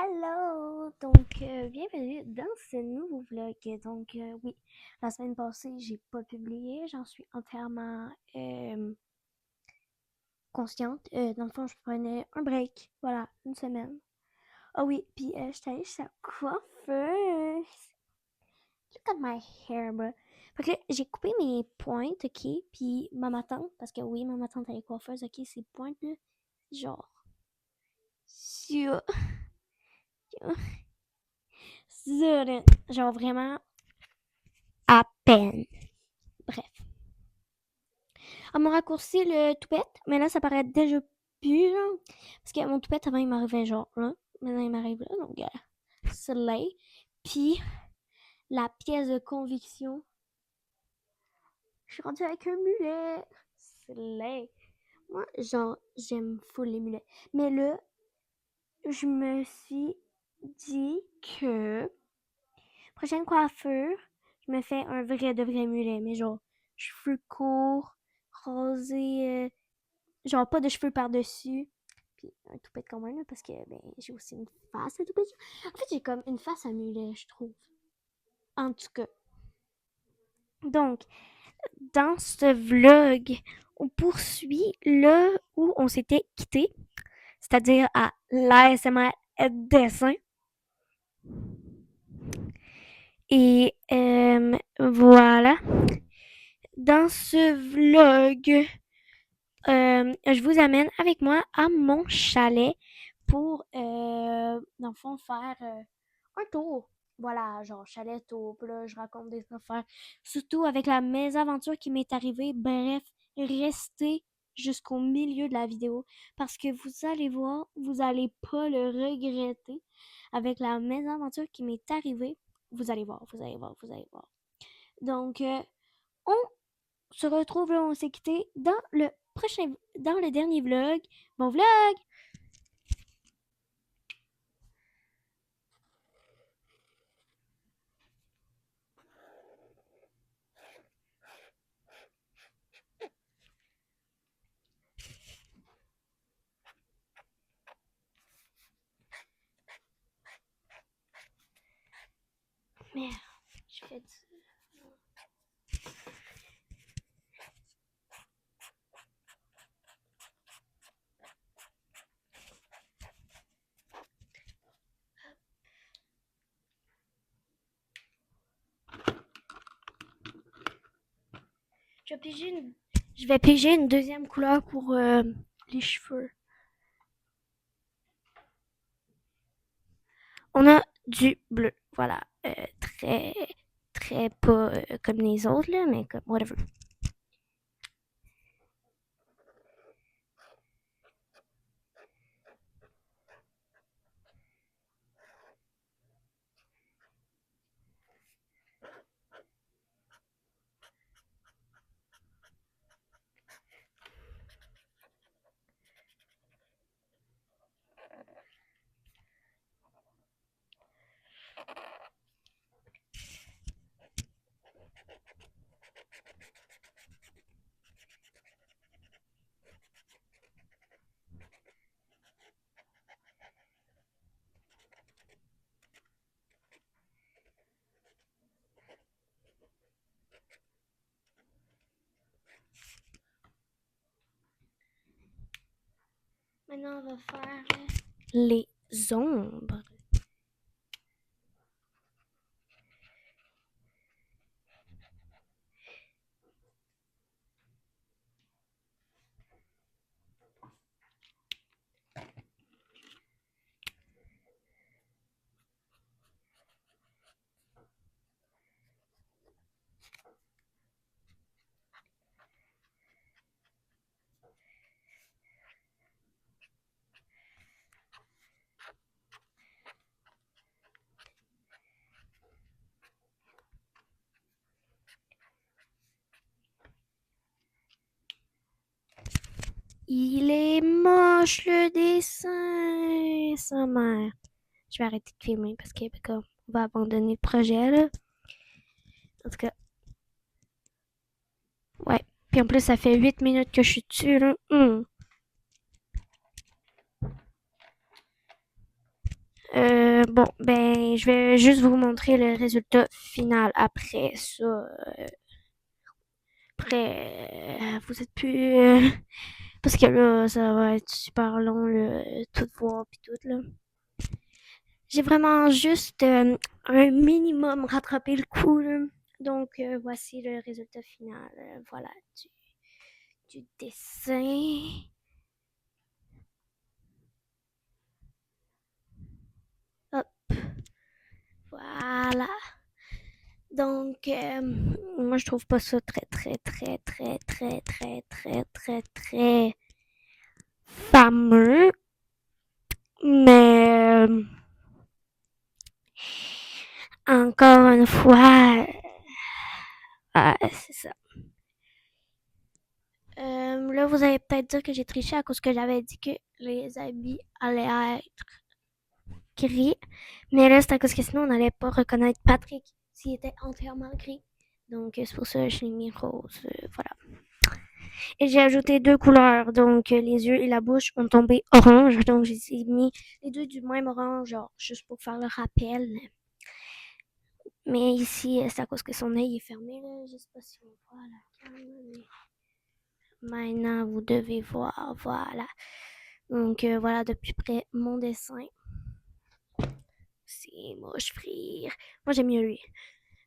Hello! Donc, bienvenue dans ce nouveau vlog. Donc, oui, la semaine passée, j'ai pas publié. J'en suis entièrement consciente. Dans le fond, je prenais un break. Voilà, une semaine. Ah oui, puis j'étais allée chez la coiffeuse. Look at my hair, bro. Fait que là, j'ai coupé mes pointes, ok? Puis ma tante, parce que oui, ma tante elle est coiffeuse, ok? Ces pointes-là, genre... Genre vraiment à peine. Bref. Elle m'a raccourci le toupette, mais là, ça paraît déjà plus, là. Parce que mon toupette, avant, il m'arrivait genre là. Maintenant, il m'arrive là, donc, slay. Puis, la pièce de conviction, je suis rendue avec un mulet. Slay. Moi, genre, j'aime full les mulets. Mais là, je me suis dit que, prochaine coiffure, je me fais un vrai de vrai mulet. Mais genre, cheveux courts, rosés, genre pas de cheveux par-dessus. Puis un toupette comme un, là, parce que ben, j'ai aussi une face à toupette. En fait, j'ai comme une face à mulet, je trouve. En tout cas. Donc, dans ce vlog, on poursuit là où on s'était quitté, c'est-à-dire à l'ASMR dessin. Et voilà. Dans ce vlog, je vous amène avec moi à mon chalet pour, dans le fond, faire un tour. Voilà, genre chalet tour. Puis là, je raconte des affaires. Surtout avec la mésaventure qui m'est arrivée. Bref, restez jusqu'au milieu de la vidéo parce que vous allez voir, vous allez pas le regretter. Avec la mésaventure qui m'est arrivée, vous allez voir, vous allez voir, vous allez voir. Donc, on se retrouve là, on s'est quitté dans le dernier vlog. Bon vlog! Merde, je fais du... Je vais piger une deuxième couleur pour les cheveux. On a du bleu, voilà. Très, très pas comme les autres, là, mais comme whatever. Maintenant, on va faire les ombres. Il est moche le dessin, sa mère. Je vais arrêter de filmer parce que comme, on va abandonner le projet là. En tout cas, ouais. Puis en plus, ça fait 8 minutes que je suis dessus là. bon, ben, je vais juste vous montrer le résultat final après ça. Après, vous êtes plus... parce que là, ça va être super long, là, tout voir pis tout, là. J'ai vraiment juste un minimum rattrapé le coup, là. Donc, voici le résultat final. Voilà, du dessin. Hop, voilà. Donc, moi, je trouve pas ça très, très, très, très, très, très, très, très, très fameux. Mais, encore une fois, c'est ça. Là, vous allez peut-être dire que j'ai triché à cause que j'avais dit que les habits allaient être gris. Mais là, c'est à cause que sinon, on n'allait pas reconnaître Patrick s'il était entièrement gris. Donc, c'est pour ça que je l'ai mis rose. Voilà. Et j'ai ajouté deux couleurs. Donc, les yeux et la bouche ont tombé orange. Donc, j'ai mis les deux du même orange, genre, juste pour faire le rappel. Mais ici, c'est à cause que son œil est fermé, là. Je sais pas si on voit à la caméra, mais maintenant, vous devez voir. Voilà. Donc, voilà de plus près mon dessin. C'est moche, frire. Moi, j'aime mieux lui.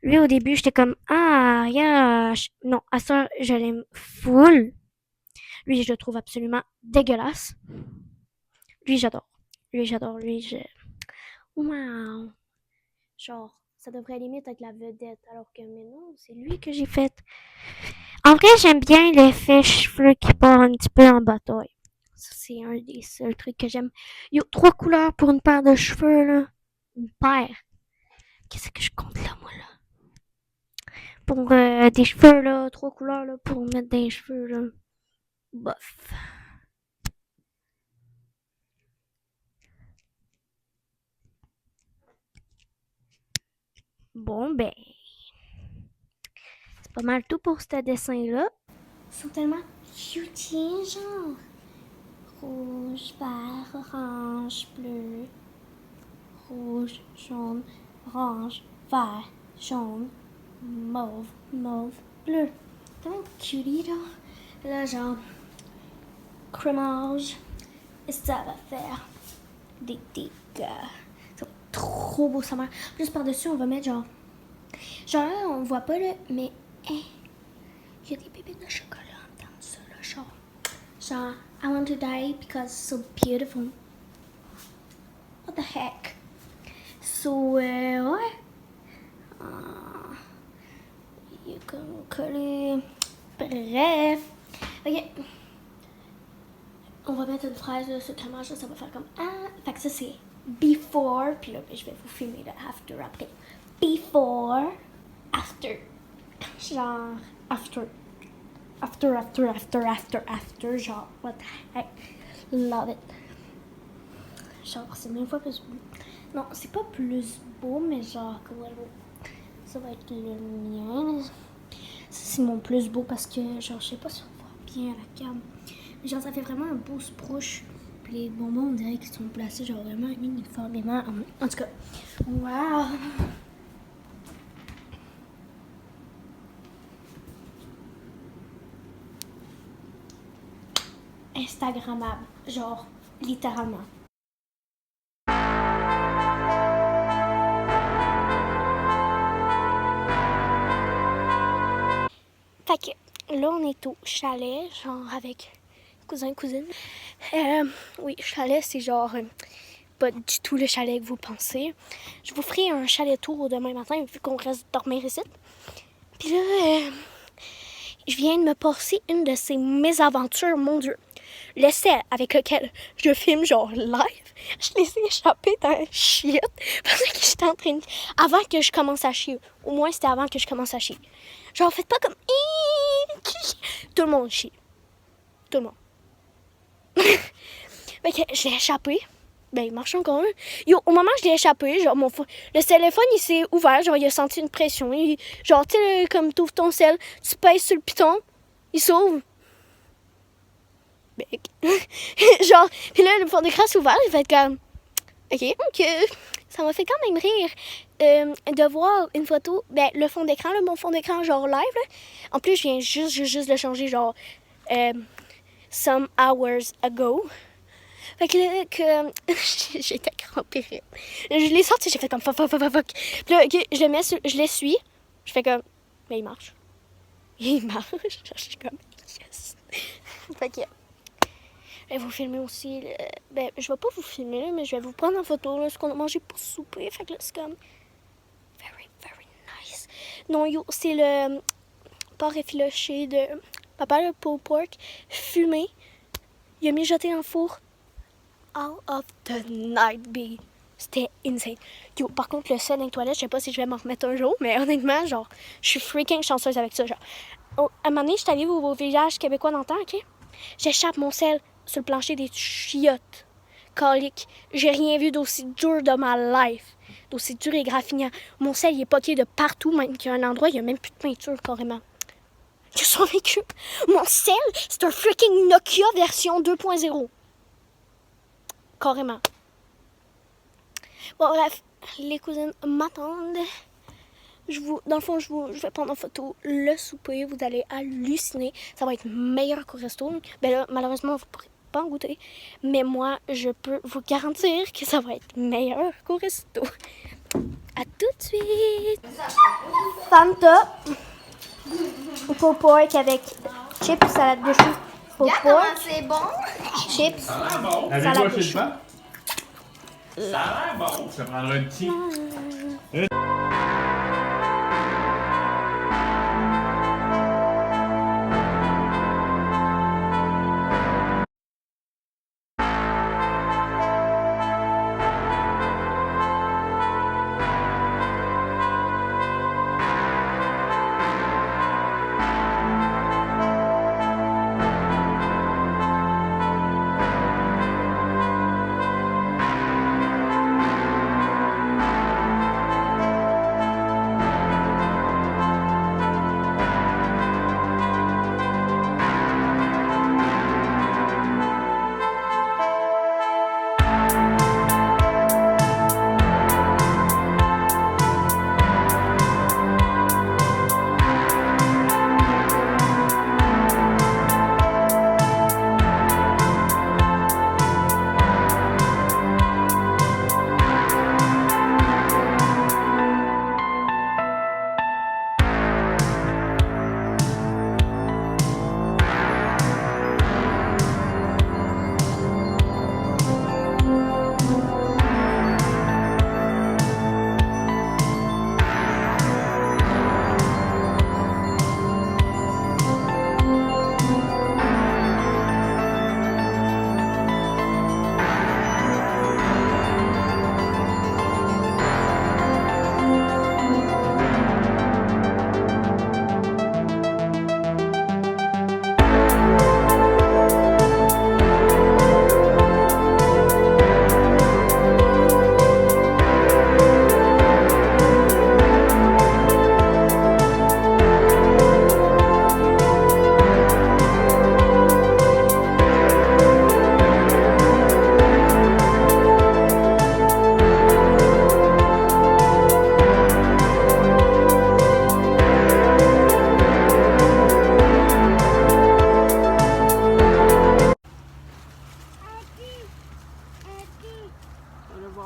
Lui, au début, j'étais comme, ah, yeah. Non, à ça, je l'aime full. Lui, je le trouve absolument dégueulasse. Lui, j'adore. Lui, j'adore. Lui, je... Wow. Genre, ça devrait limite être la vedette, alors que mais non, c'est lui que j'ai fait. En vrai, j'aime bien l'effet cheveux qui part un petit peu en bataille. Ça, c'est un des seuls trucs que j'aime. Yo, trois couleurs pour une paire de cheveux, là. Une paire. Qu'est-ce que je compte là, moi, là? Pour des cheveux, là. Trois couleurs, là, pour mettre des cheveux, là. Bof. Bon, ben. C'est pas mal tout pour ce dessin-là. Ils sont tellement cutie, genre. Rouge, vert, orange, bleu. Rouge, jaune, orange, vert, jaune, mauve, mauve, bleu. Tellement cutie, là. Là, genre, crémage. Et ça va faire des dégâts. Ça va être trop beau, ça va. Plus par-dessus, on va mettre genre là, on voit pas, là, mais il y a des bébés de chocolat dans ça, là, genre, I want to die because it's so beautiful. What the heck? So, ouais. Il est comme collé. Bref. Ok. On va mettre une phrase de ce crémage, ça va faire comme ah. Fait que ça, c'est before. Puis là, je vais vous filmer le after après. Before. After. Genre, after. After. Genre, what the heck. Love it. Genre, c'est 1000 fois plus beau. Non, c'est pas plus beau, mais genre, ça va être le mien. Ça, c'est mon plus beau parce que, genre, je sais pas si on voit bien à la cam. Mais genre, ça fait vraiment un beau sprouche. Puis les bonbons, on dirait qu'ils sont placés, genre, vraiment uniformément. En tout cas, wow! Instagrammable. Genre, littéralement. Fait que là, on est au chalet, genre avec cousin, cousine. Oui, chalet, c'est genre pas du tout le chalet que vous pensez. Je vous ferai un chalet tour demain matin, vu qu'on reste dormir ici. Puis là, je viens de me passer une de ces mésaventures, mon Dieu. Le sel avec lequel je filme genre live, je les ai échappés dans un shit parce que j'étais en train de... Avant que je commence à chier. Au moins, c'était avant que je commence à chier. Genre, faites pas comme... Tout le monde chie. Tout le monde. Fait que je l'ai échappé. Ben, il marche encore. Yo, au moment où je l'ai échappé, genre, le téléphone, il s'est ouvert. Genre, il a senti une pression. Genre, tu sais, comme tu ouvres ton sel, tu pèses sur le piton, il s'ouvre. Genre, puis là, le fond d'écran s'est ouvert, il fait comme... OK, ça m'a fait quand même rire de voir une photo, ben le fond d'écran, mon fond d'écran genre live. Là. En plus, je viens juste de changer genre some hours ago. Fait que là, j'étais crampée. Je l'ai sorti, j'ai fait comme fuck. Puis là, okay, je l'essuie. Je fais comme, mais il marche. Il marche. Je suis comme, yes. Fait que, je vais vous filmer aussi. Ben, je vais pas vous filmer, mais je vais vous prendre en photo là, ce qu'on a mangé pour souper. Fait que là, c'est comme, very nice. Non, yo, c'est le porc effiloché de papa, le pulled pork fumé. Il a mijoté en four. All of the night, big. C'était insane. Yo, par contre, le sel dans les toilettes, je sais pas si je vais m'en remettre un jour, mais honnêtement, genre, je suis freaking chanceuse avec ça. Genre, à un moment donné, je suis allée au village québécois dans le temps, ok? J'échappe mon sel sur le plancher des chiottes. Calique. J'ai rien vu d'aussi dur de ma life. D'aussi dur et graffignant. Mon sel, il est poqué de partout, même qu'il y a un endroit, il y a même plus de peinture, carrément. J'ai survécu. Mon sel, c'est un freaking Nokia version 2.0. Carrément. Bon, bref, les cousines m'attendent. Dans le fond, je vais prendre en photo le souper. Vous allez halluciner. Ça va être meilleur qu'au resto. Ben là, malheureusement, vous ne pourrez pas en goûter. Mais moi, je peux vous garantir que ça va être meilleur qu'au resto. À tout de suite! Fanta. Pulled pork avec chips, salade de choux. Pulled pork. C'est bon. Chips. Avez-vous acheté le pain? Ça a l'air bon. Ça prendra un petit.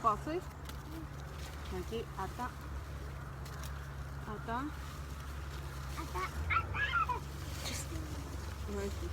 passer? Ok, attends. Attends. Ouais, ok.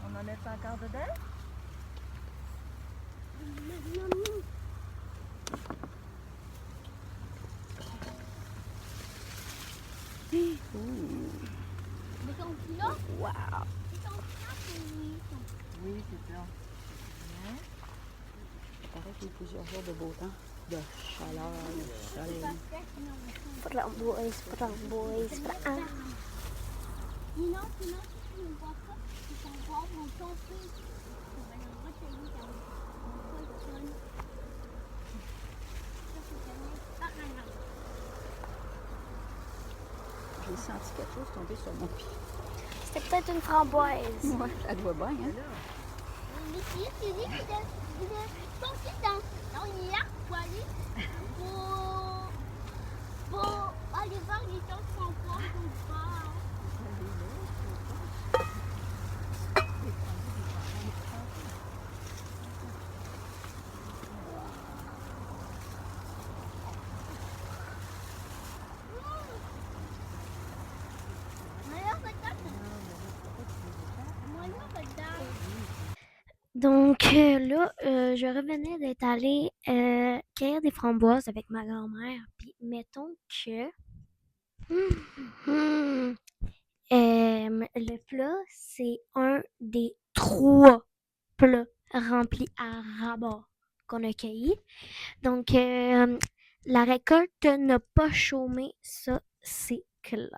On en met encore dedans? Wow! Oui, c'est ça. Il paraît qu'il y a plusieurs jours de beau temps. de chaleur, de soleil. Framboise, framboise, framboise. Sinon, si tu ne vois pas, tu t'en vas mon tomber. On va le retenir dans mon colton. Ça, c'est donné par un an. J'ai senti quelque chose tomber sur mon pied. C'était peut-être une framboise. Ouais, ça doit bien, hein? Mais si tu dis que tu es tombé dans l'arbre pour aller pour aller voir les autres framboises ou pas. Donc là, je revenais d'être allée cueillir des framboises avec ma grand-mère. Puis mettons que le plat, c'est un des 3 plats remplis à ras-bord qu'on a cueillis. Donc la récolte n'a pas chômé, ça c'est clair.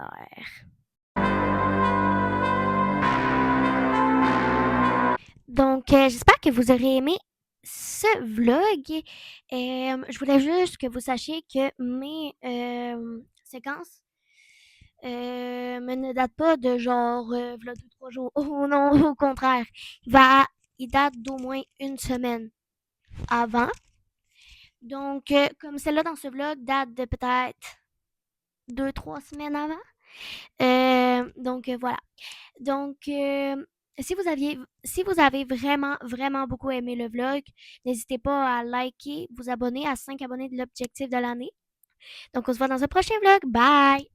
Donc, j'espère que vous aurez aimé ce vlog. Je voulais juste que vous sachiez que mes séquences ne datent pas de genre v'là 2-3 jours. Oh non, au contraire. Il date d'au moins une semaine avant. Donc, comme celle-là dans ce vlog date de peut-être 2-3 semaines avant. Donc, voilà. Donc, si vous avez vraiment, vraiment beaucoup aimé le vlog, n'hésitez pas à liker, vous abonner, à 5 abonnés de l'objectif de l'année. Donc, on se voit dans un prochain vlog. Bye!